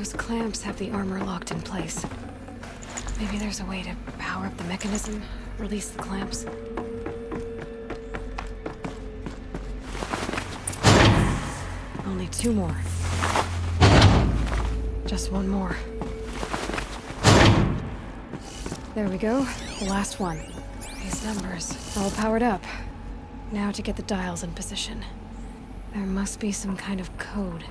Those clamps have the armor locked in place. Maybe there's a way to power up the mechanism, release the clamps. Only 2 more. Just 1 more. There we go. The last one. These numbers are all powered up. Now to get the dials in position. There must be some kind of code.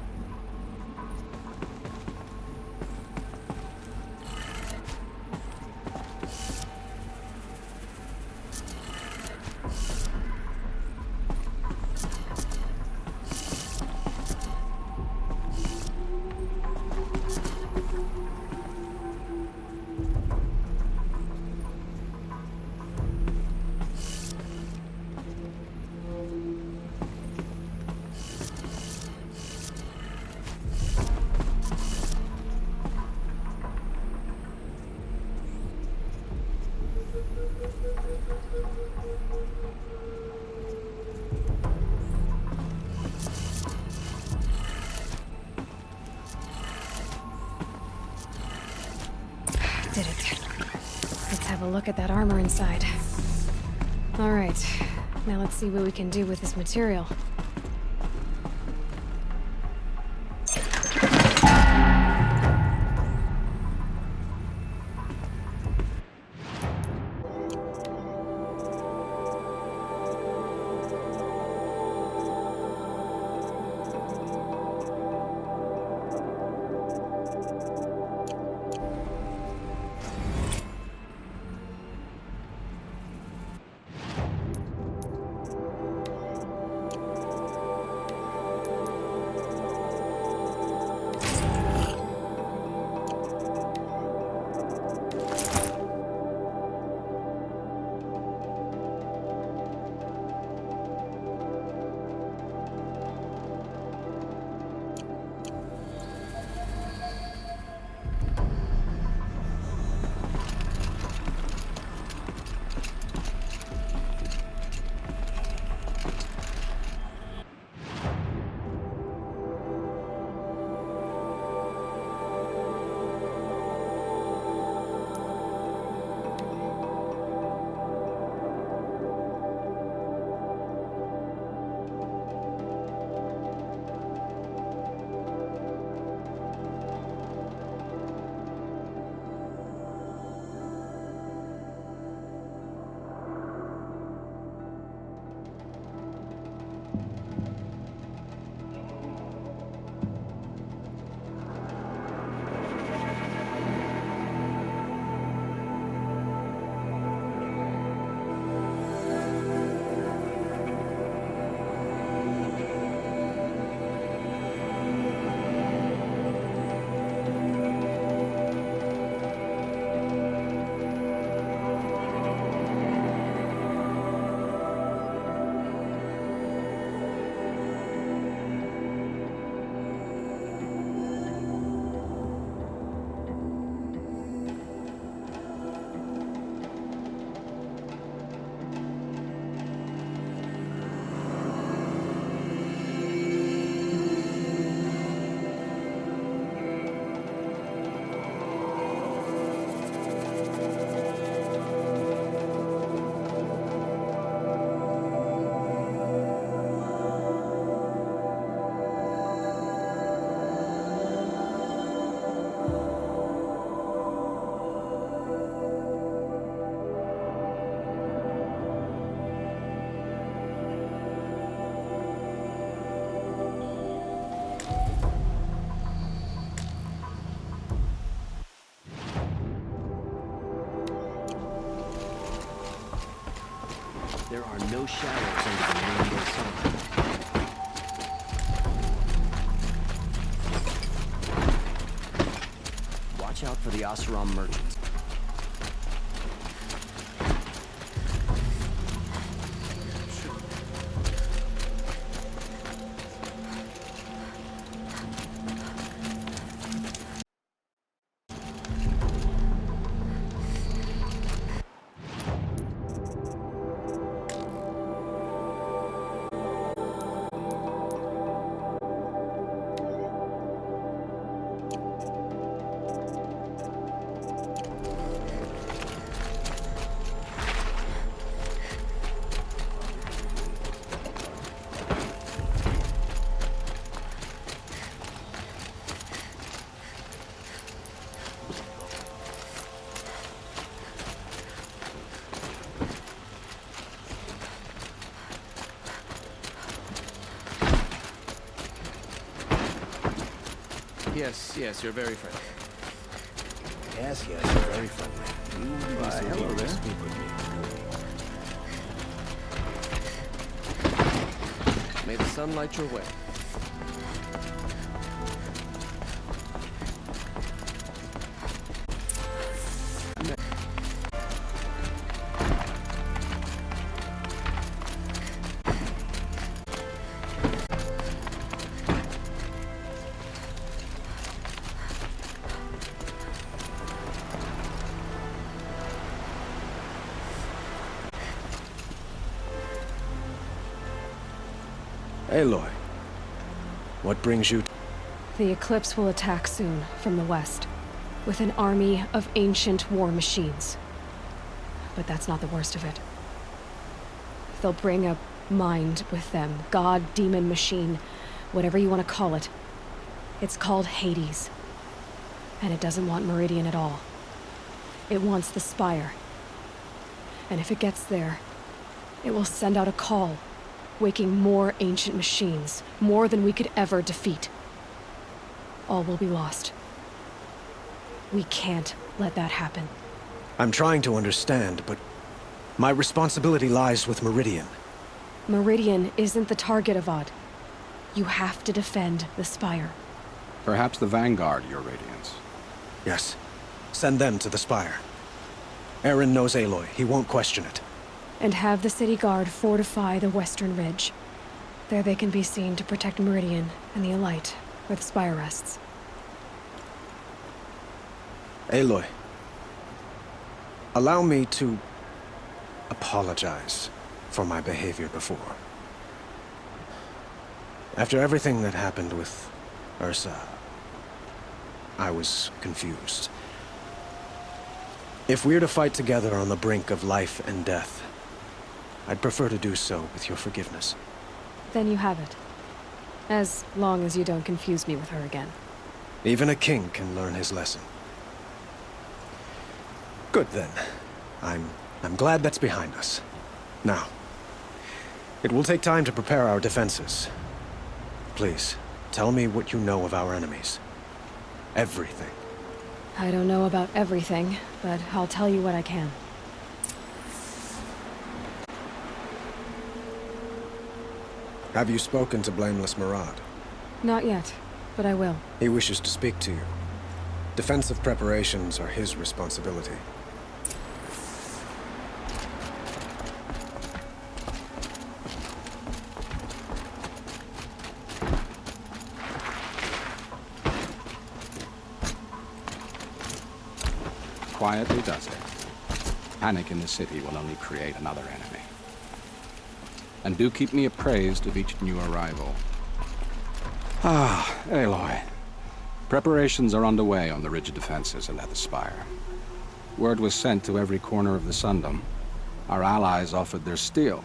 Did it. Let's have a look at that armor inside. All right, now let's see what we can do with this material. There are no shadows under the noonday sun. Watch out for the Oseram merchants. Yes, yes, you're very friendly. Yes, yes, you're very friendly. You Why, so hello eager to there. speak with me. May the sun light your way. Aloy, what brings you? The Eclipse will attack soon, from the west, with an army of ancient war machines. But that's not the worst of it. They'll bring a mind with them, god, demon, machine, whatever you want to call it. It's called Hades. And it doesn't want Meridian at all. It wants the Spire. And if it gets there, it will send out a call, waking more ancient machines, more than we could ever defeat. All will be lost. We can't let that happen. I'm trying to understand, but my responsibility lies with Meridian. Meridian isn't the target, Avad. You have to defend the Spire. Perhaps the Vanguard, Your Radiance. Yes. Send them to the Spire. Eren knows Aloy. He won't question it. And have the city guard fortify the western ridge. There they can be seen to protect Meridian and the Elite, where the Spire rests. Aloy, allow me to apologize for my behavior before. After everything that happened with Ursa, I was confused. If we're to fight together on the brink of life and death, I'd prefer to do so with your forgiveness. Then you have it. As long as you don't confuse me with her again. Even a king can learn his lesson. Good then. I'm glad that's behind us. Now, it will take time to prepare our defenses. Please, tell me what you know of our enemies. Everything. I don't know about everything, but I'll tell you what I can. Have you spoken to Blameless Murad? Not yet, but I will. He wishes to speak to you. Defensive preparations are his responsibility. Quietly does it. Panic in the city will only create another enemy. And do keep me appraised of each new arrival. Ah, Aloy. Preparations are underway on the ridge of defenses and at the Spire. Word was sent to every corner of the Sundom. Our allies offered their steel.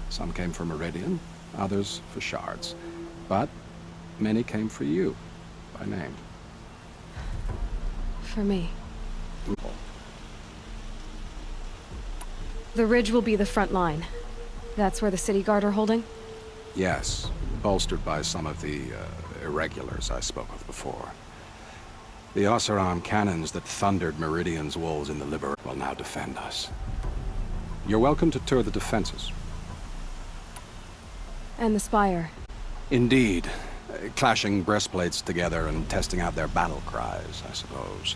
Some came for Meridian, others for shards. But many came for you, by name. For me. The ridge will be the front line. That's where the city guard are holding? Yes, bolstered by some of the irregulars I spoke of before. The Oseram cannons that thundered Meridian's walls in the Liber will now defend us. You're welcome to tour the defenses. And the Spire. Indeed. Clashing breastplates together and testing out their battle cries, I suppose.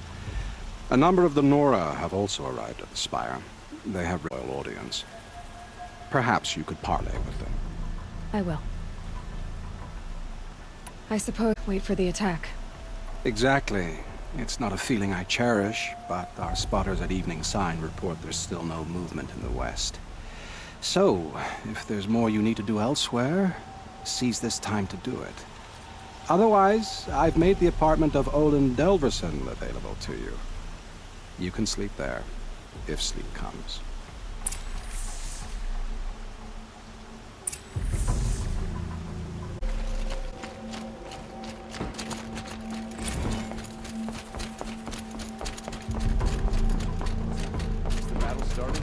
A number of the Nora have also arrived at the Spire. They have royal audience. Perhaps you could parley with them. I will. I suppose wait for the attack. Exactly. It's not a feeling I cherish, but our spotters at Evening Sign report there's still no movement in the west. So, if there's more you need to do elsewhere, seize this time to do it. Otherwise, I've made the apartment of Olin Delverson available to you. You can sleep there, if sleep comes. Is the battle started?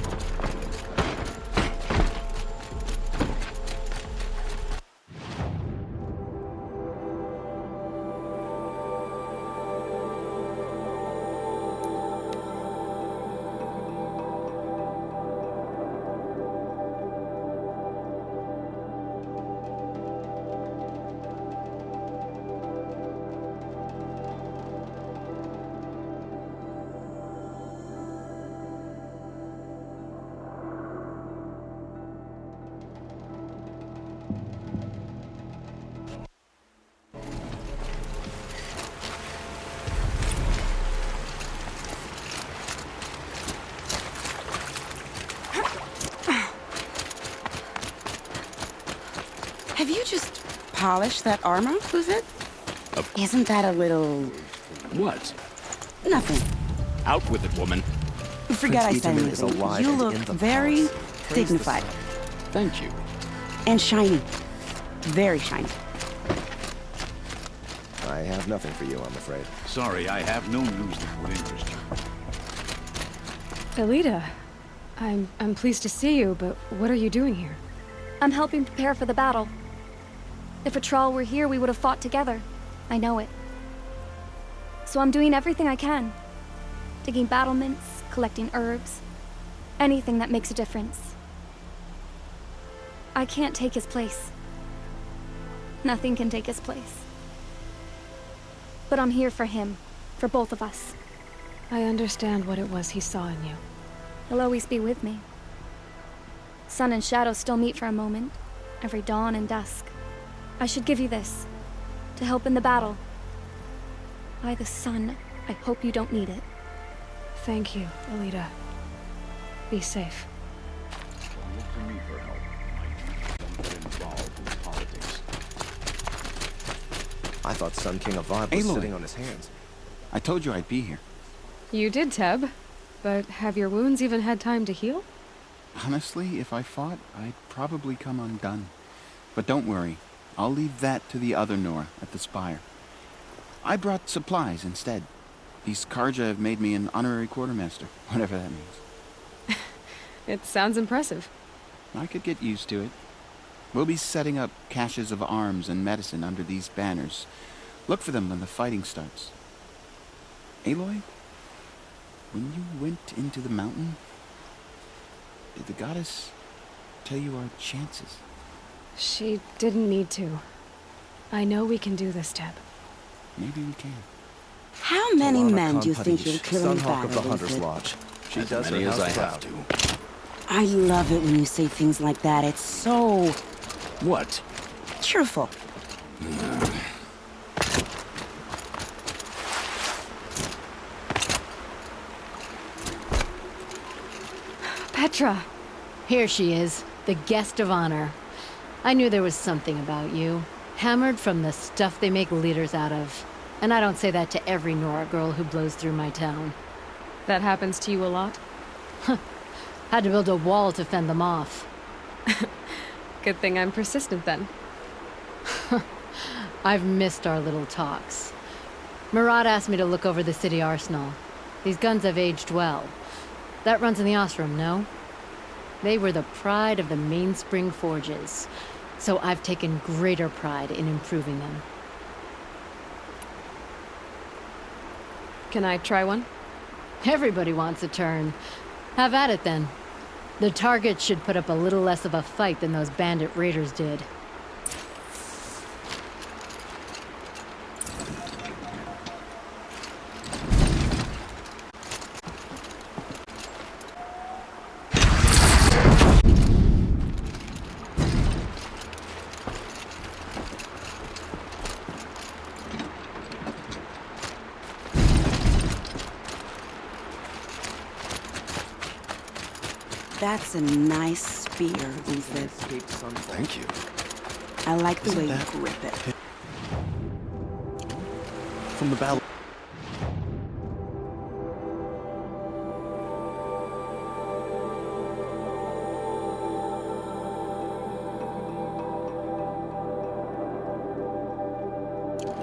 Have you just polished that armor, Uzit? Isn't that a little... What? nothing? Out with it, woman. Forget I said Itamen is anything. alive You and look in the very palace. Praise the dignified. sun. Thank you. And shiny. Very shiny. I have nothing for you, I'm afraid. Sorry, I have no news that would interest you. Elita, I'm pleased to see you, but what are you doing here? I'm helping prepare for the battle. If Atral were here, we would have fought together. I know it. So I'm doing everything I can. Digging battlements, collecting herbs. Anything that makes a difference. I can't take his place. Nothing can take his place. But I'm here for him. For both of us. I understand what it was he saw in you. He'll always be with me. Sun and shadow still meet for a moment. Every dawn and dusk. I should give you this. To help in the battle. By the sun, I hope you don't need it. Thank you, Elita. Be safe. Don't look to me for help. My youth don't get involved in politics. I thought Sun King Avad was Aloy. sitting on his hands. I told you I'd be here. You did, Teb. But have your wounds even had time to heal? Honestly, if I fought, I'd probably come undone. But don't worry. I'll leave that to the other Nora at the Spire. I brought supplies instead. These Karja have made me an honorary quartermaster, whatever that means. It sounds impressive. I could get used to it. We'll be setting up caches of arms and medicine under these banners. Look for them when the fighting starts. Aloy, when you went into the mountain, did the goddess tell you our chances? She didn't need to. I know we can do this, Teb. Maybe we can. How many Alana men do you Khan think Hadish, you'll kill in Sunhawk of the battle, Hunter's Uzit? Lodge. She As does her many as house I have proud. to. I love it when you say things like that. It's so What? cheerful. Petra! Here she is, the guest of honor. I knew there was something about you. Hammered from the stuff they make leaders out of. And I don't say that to every Nora girl who blows through my town. That happens to you a lot? Had to build a wall to fend them off. Good thing I'm persistent then. I've missed our little talks. Murad asked me to look over the city arsenal. These guns have aged well. That runs in the Ostrom, no? They were the pride of the Mainspring Forges, so I've taken greater pride in improving them. Can I try one? Everybody wants a turn. Have at it then. The targets should put up a little less of a fight than those bandit raiders did. That's a nice spear, Uzit. Escaped Sunfall. Thank you. I like the Isn't way you that- grip it. From the battle.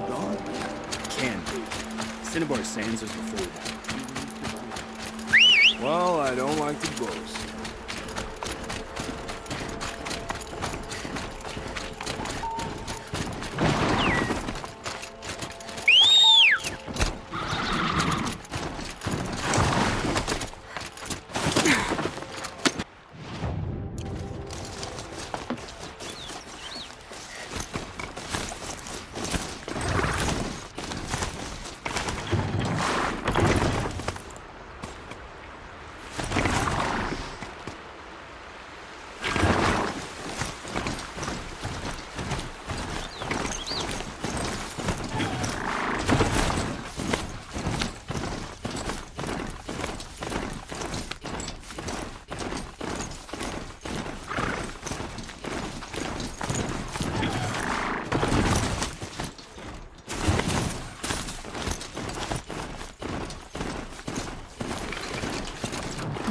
Gone? Can be. Cinnabar Sands is before that. Well, I don't like to boast.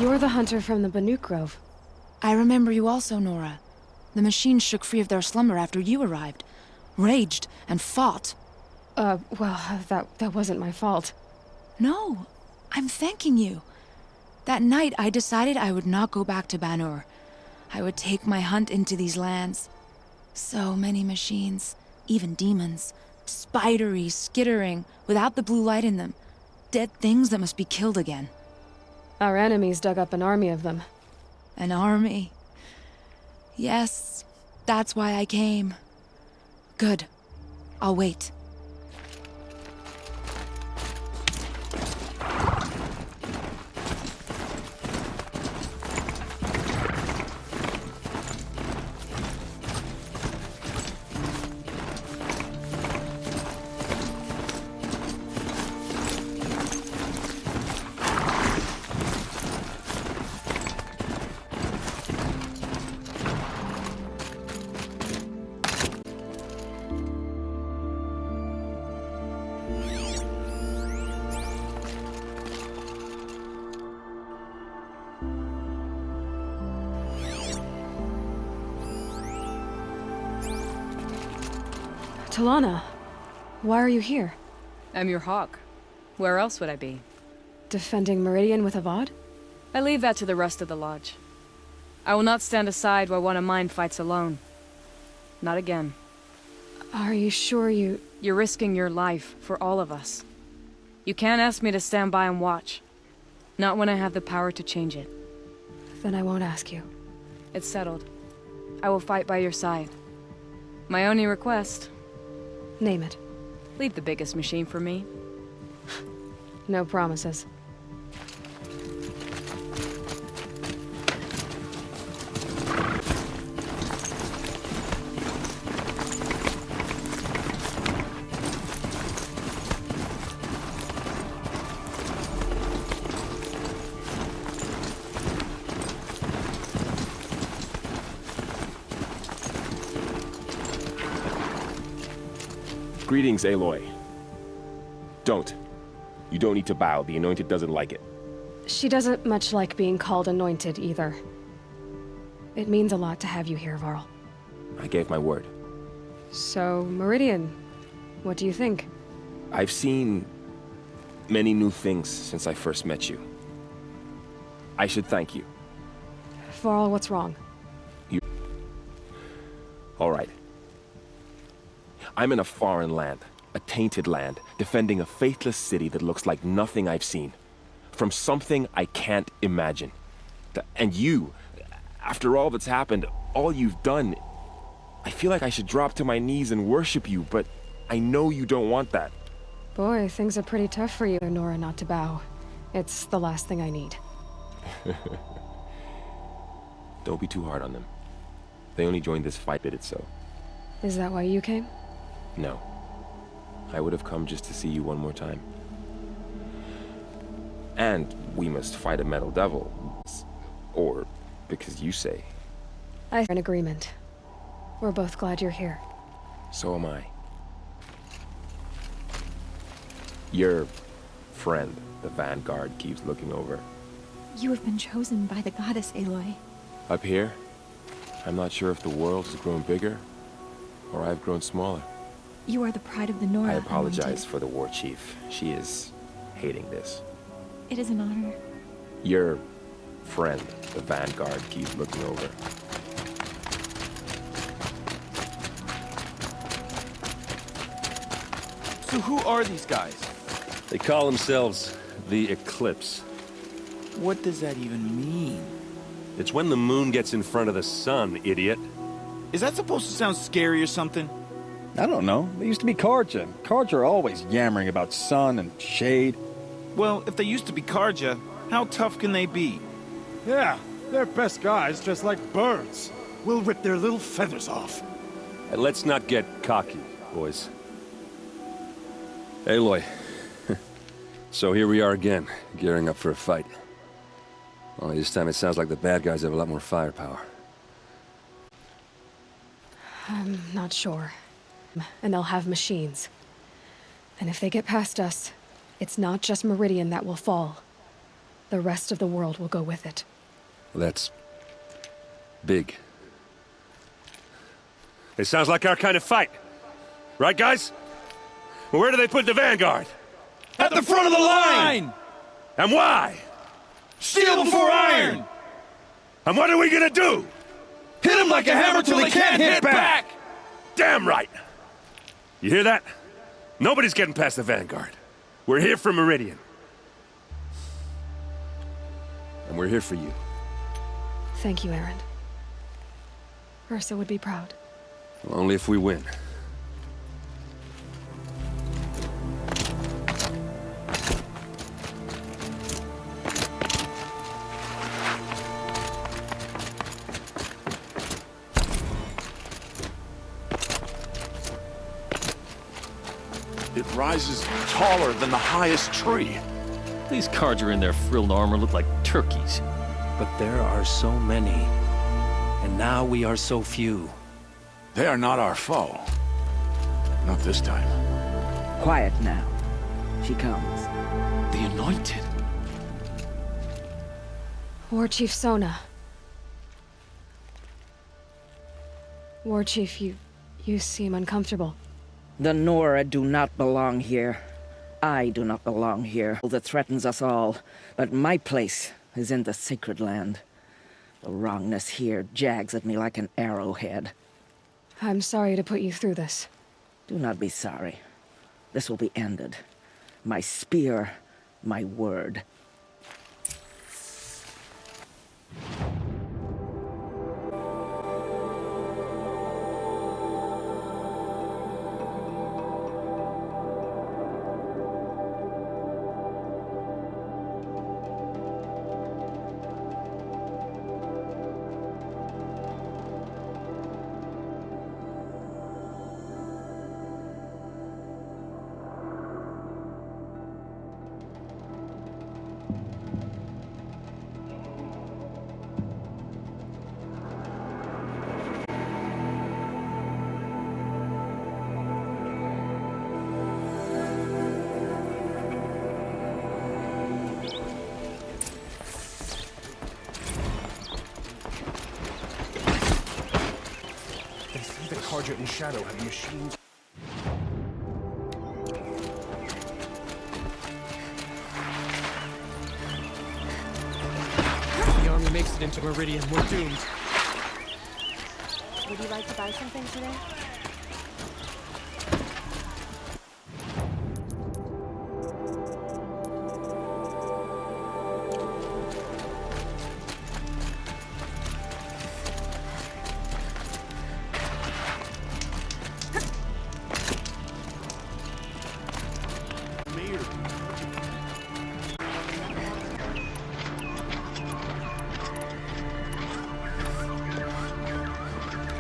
You're the hunter from the Banuk Grove. I remember you also, Nora. The machines shook free of their slumber after you arrived. Raged and fought. Well, that wasn't my fault. No, I'm thanking you. That night, I decided I would not go back to Banur. I would take my hunt into these lands. So many machines, even demons. Spidery, skittering, without the blue light in them. Dead things that must be killed again. Our enemies dug up an army of them. An army. Yes, that's why I came. Good. I'll wait. Talana, why are you here? I'm your hawk. Where else would I be? Defending Meridian with Avad? I leave that to the rest of the Lodge. I will not stand aside while one of mine fights alone. Not again. Are you sure you... You're risking your life for all of us. You can't ask me to stand by and watch. Not when I have the power to change it. Then I won't ask you. It's settled. I will fight by your side. My only request... Name it. Leave the biggest machine for me. No promises. Greetings, Aloy. Don't. You don't need to bow. The Anointed doesn't like it. She doesn't much like being called Anointed, either. It means a lot to have you here, Varl. I gave my word. So, Meridian, what do you think? I've seen many new things since I first met you. I should thank you. Varl, what's wrong? All right. I'm in a foreign land, a tainted land, defending a faithless city that looks like nothing I've seen. From something I can't imagine. And you, after all that's happened, all you've done, I feel like I should drop to my knees and worship you, but I know you don't want that. Boy, things are pretty tough for you, Nora, not to bow. It's the last thing I need. Don't be too hard on them. They only joined this fight that it's so. Is that why you came? No. I would have come just to see you one more time. And we must fight a metal devil. Or because you say. I'm in agreement. We're both glad you're here. So am I. Your friend, the Vanguard, keeps looking over. You have been chosen by the goddess, Aloy. Up here, I'm not sure if the world has grown bigger, or I've grown smaller. You are the pride of the Nora. I apologize Anointed. for the war chief. She is hating this. It is an honor. Your friend, the Vanguard, keeps looking over. So who are these guys? They call themselves the Eclipse. What does that even mean? It's when the moon gets in front of the sun, idiot. Is that supposed to sound scary or something? I don't know. They used to be Karja. Karja are always yammering about sun and shade. Well, if they used to be Karja, how tough can they be? Yeah, they're best guys dressed like birds. We'll rip their little feathers off. And let's not get cocky, boys. Aloy. So here we are again, gearing up for a fight. Only this time it sounds like the bad guys have a lot more firepower. I'm not sure. And they'll have machines. And if they get past us, it's not just Meridian that will fall. the rest of the world will go with it. That's big. It sounds like our kind of fight. Right, guys? Well, where do they put the Vanguard? At the front of the line! And why? Steel before iron! And what are we gonna do? Hit them like a hammer till they can't hit back! Damn right! You hear that? Nobody's getting past the Vanguard. We're here for Meridian. And we're here for you. Thank you, Erend. Ursa would be proud. Well, only if we win. It rises taller than the highest tree. These Carja in their frilled armor look like turkeys. But there are so many. And now we are so few. They are not our foe. Not this time. Quiet now. She comes. The Anointed. War Chief Sona. War Chief, you seem uncomfortable. The Nora do not belong here. I do not belong here. That threatens us all. But my place is in the Sacred Land. The wrongness here jags at me like an arrowhead. I'm sorry to put you through this. Do not be sorry. This will be ended. My spear, my word. Carja and Shadow have machines. If the army makes it into Meridian, we're doomed. Would you like to buy something today?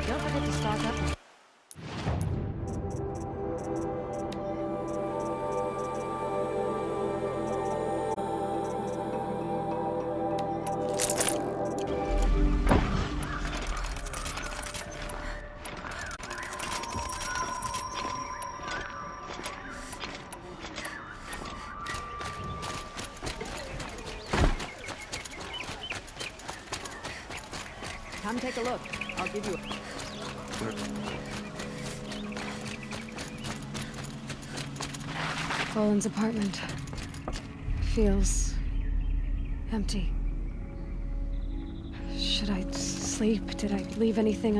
Don't forget to stock up. Come take a look. I'll give you a... Roland's apartment feels empty. Should I sleep? Did I leave anything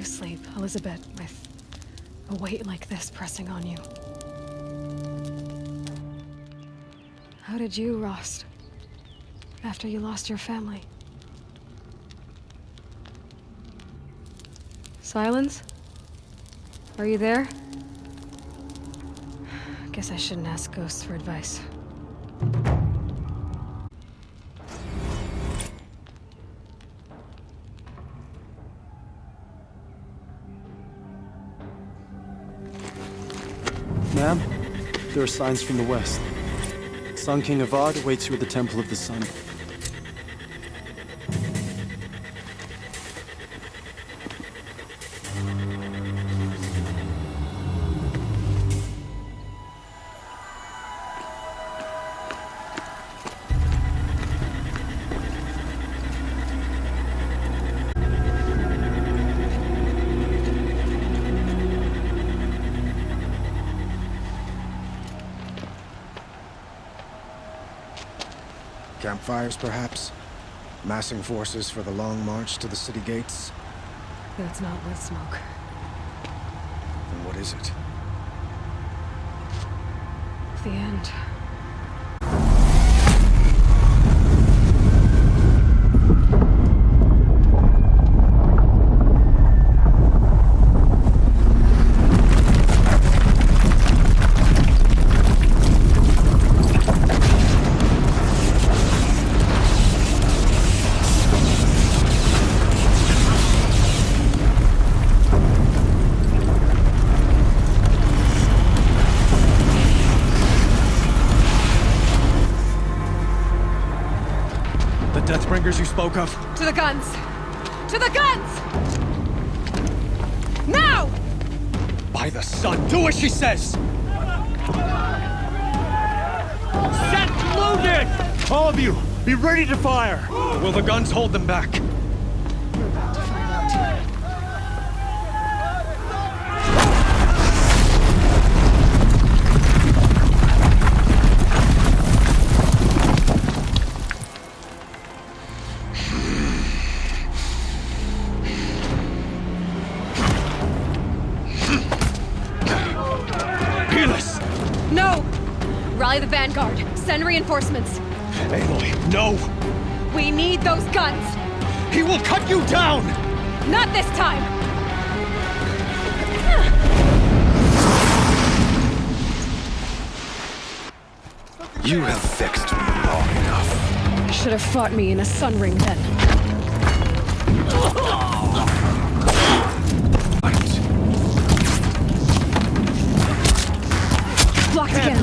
to sleep, Elizabeth, with a weight like this pressing on you. How did you, Rost? After you lost your family? Silence? Are you there? Guess I shouldn't ask ghosts for advice. Ma'am, there are signs from the west. Sun King Avad awaits you at the Temple of the Sun. Campfires, perhaps? Massing forces for the long march to the city gates? That's not with smoke. Then what is it? The end. Deathbringers you spoke of? To the guns! To the guns! Now! By the sun, do as she says! Set loaded! All of you, be ready to fire! Will the guns hold them back? We're about to find out. No! Rally the Vanguard. Send reinforcements. Aloy, no! We need those guns! He will cut you down! Not this time! You have vexed me long enough. You should have fought me in a sun ring then. Blocked again.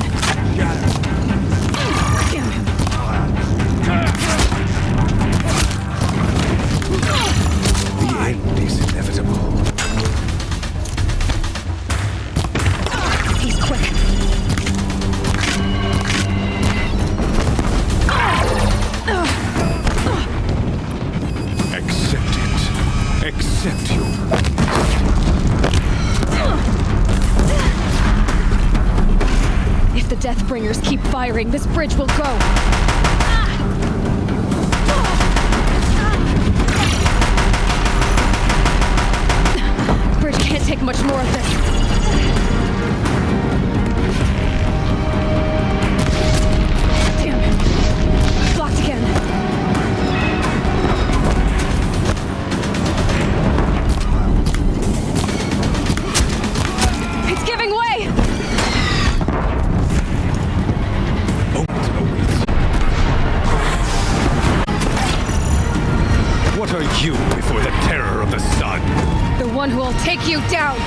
The end is inevitable. He's quick. Accept it. Accept you. If the Deathbringers keep firing, this bridge will go. Bridge can't take much more of this. Damn it. Blocked again. It's giving way! What are you before the terror of the sun? The one who will take you down!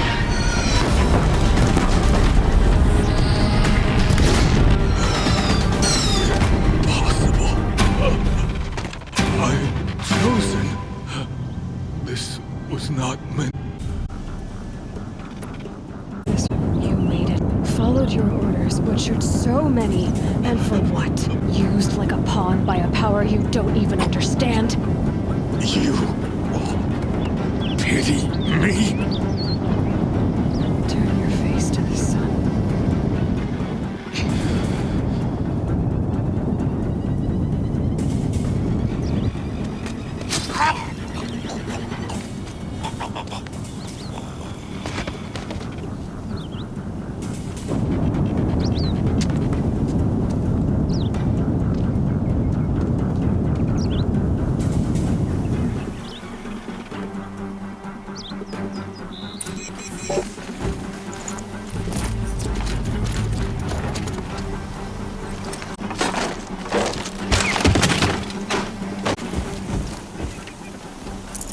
Possible. I'm chosen. This was not meant. You made it. Followed your orders, butchered so many. And for what? Used like a pawn by a power you don't even understand? You pity me? Turn your face to the sun.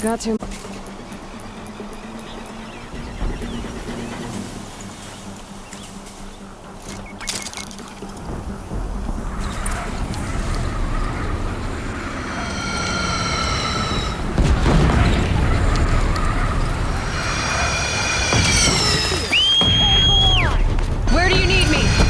Got to. Where do you need me?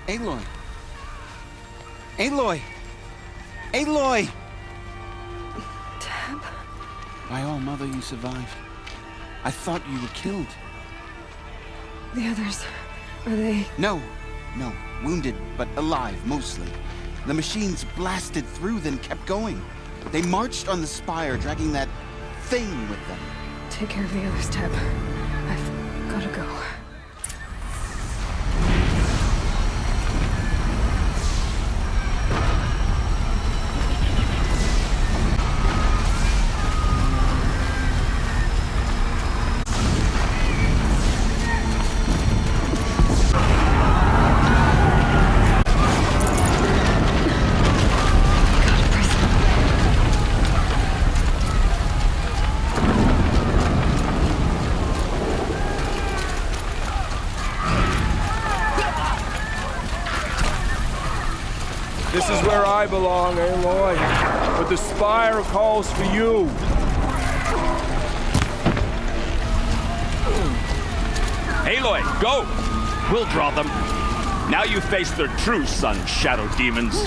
Aloy! Aloy! Aloy! Tab? By all, Mother, you survived. I thought you were killed. The others, are they... No. Wounded, but alive, mostly. The machines blasted through, then kept going. They marched on the spire, dragging that thing with them. Take care of the others, Tab. I've gotta go. This is where I belong, Aloy. But the spire calls for you. Aloy, go! We'll draw them. Now you face their true son, Shadow Demons.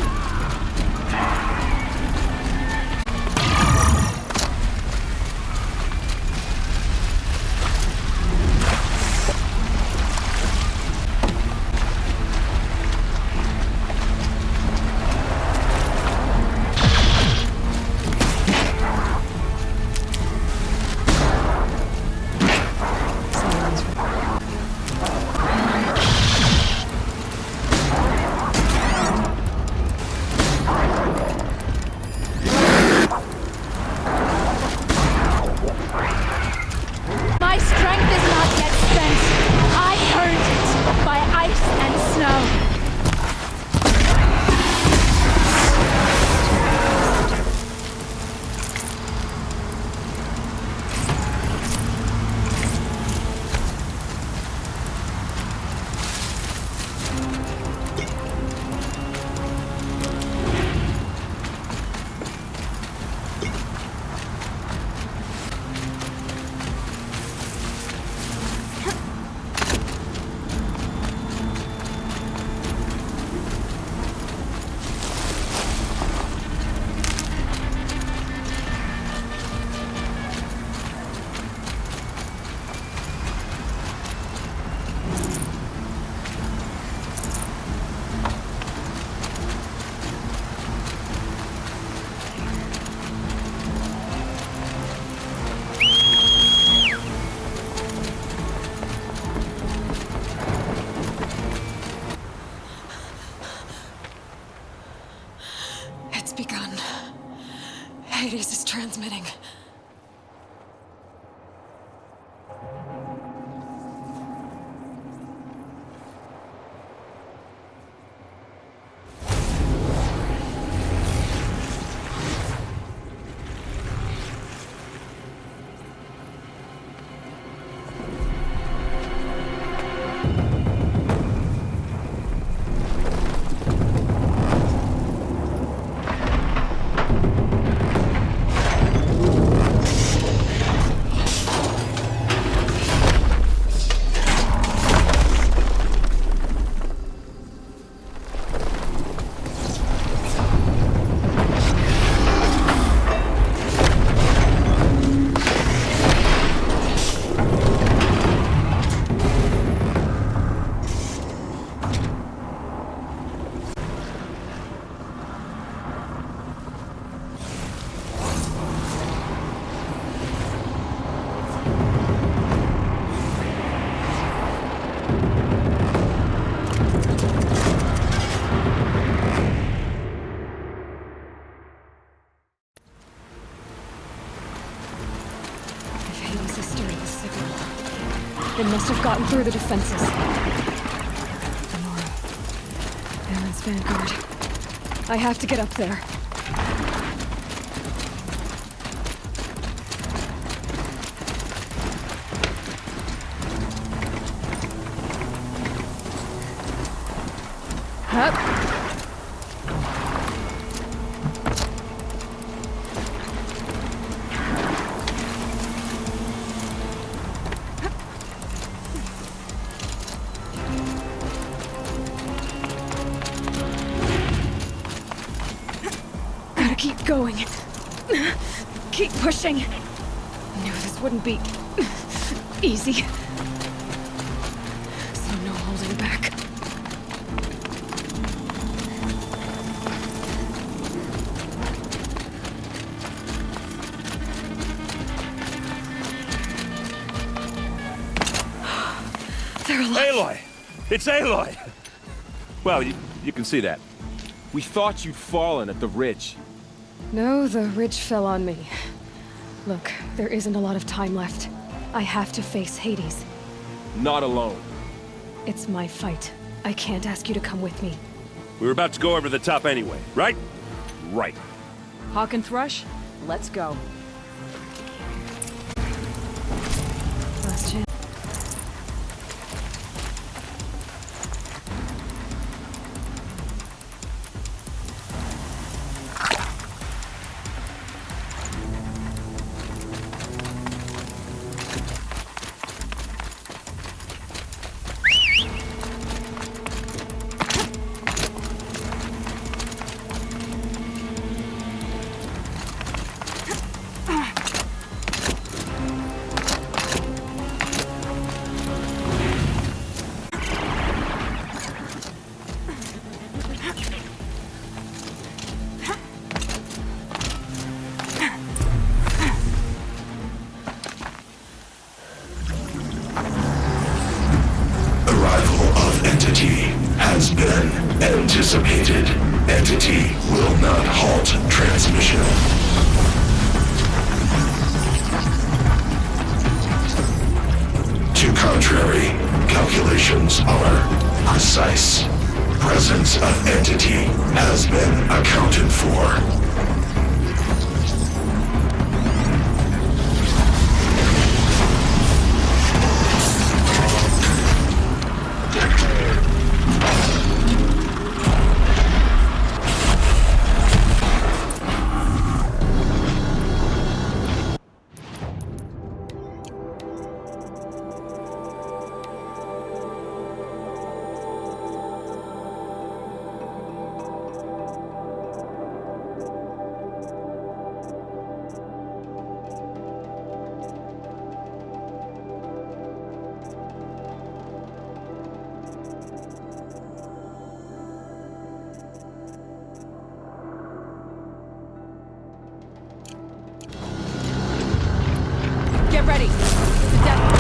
My strength is not yet spent. I earned it by ice and snow. It's begun. Hades is transmitting. They must have gotten through the defenses. Nora. Alan's vanguard. I have to get up there. Hup. going. Keep pushing. Knew this wouldn't be easy. So no holding back. They're alive. Aloy! It's Aloy! Well, you can see that. We thought you'd fallen at the ridge. No, the ridge fell on me. Look, there isn't a lot of time left. I have to face Hades. Not alone. It's my fight. I can't ask you to come with me. We were about to go over the top anyway, right? Right. Hawk and Thrush, let's go. Last chance. has been anticipated. Entity will not halt transmission. To contrary, calculations are precise. Presence of entity has been accounted for. Get ready. The death.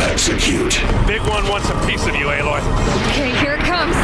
Execute. Big one wants a piece of you, Aloy. Okay, here it comes.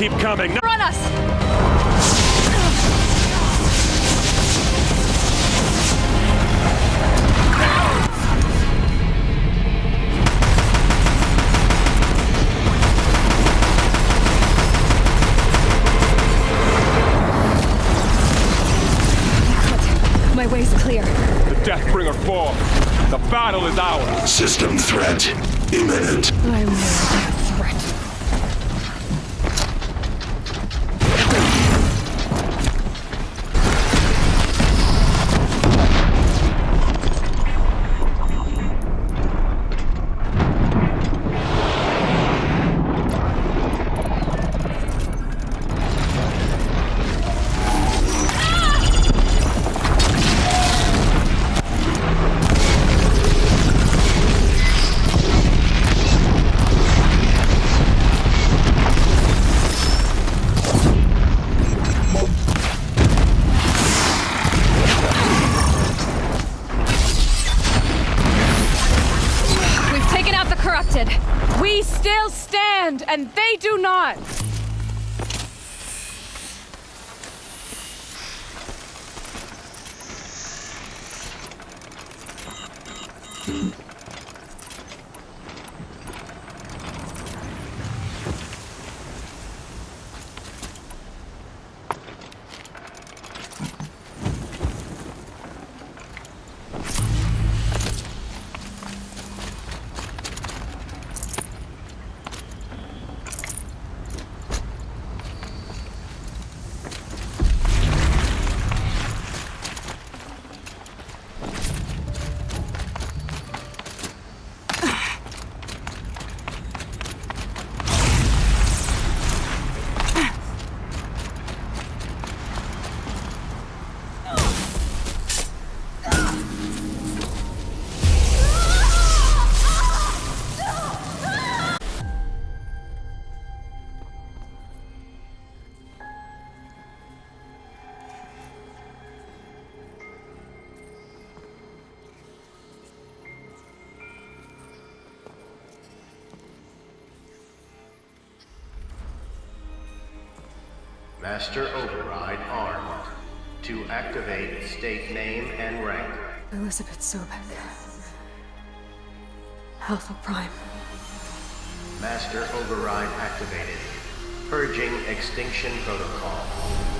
keep coming. Run us! My way's clear. The Deathbringer falls. The battle is ours. System threat imminent. I'm more than a threat. We still stand, and they do not! Master Override armed. To activate, state name and rank. Elizabeth Sobek. Alpha Prime. Master Override activated. Purging Extinction Protocol.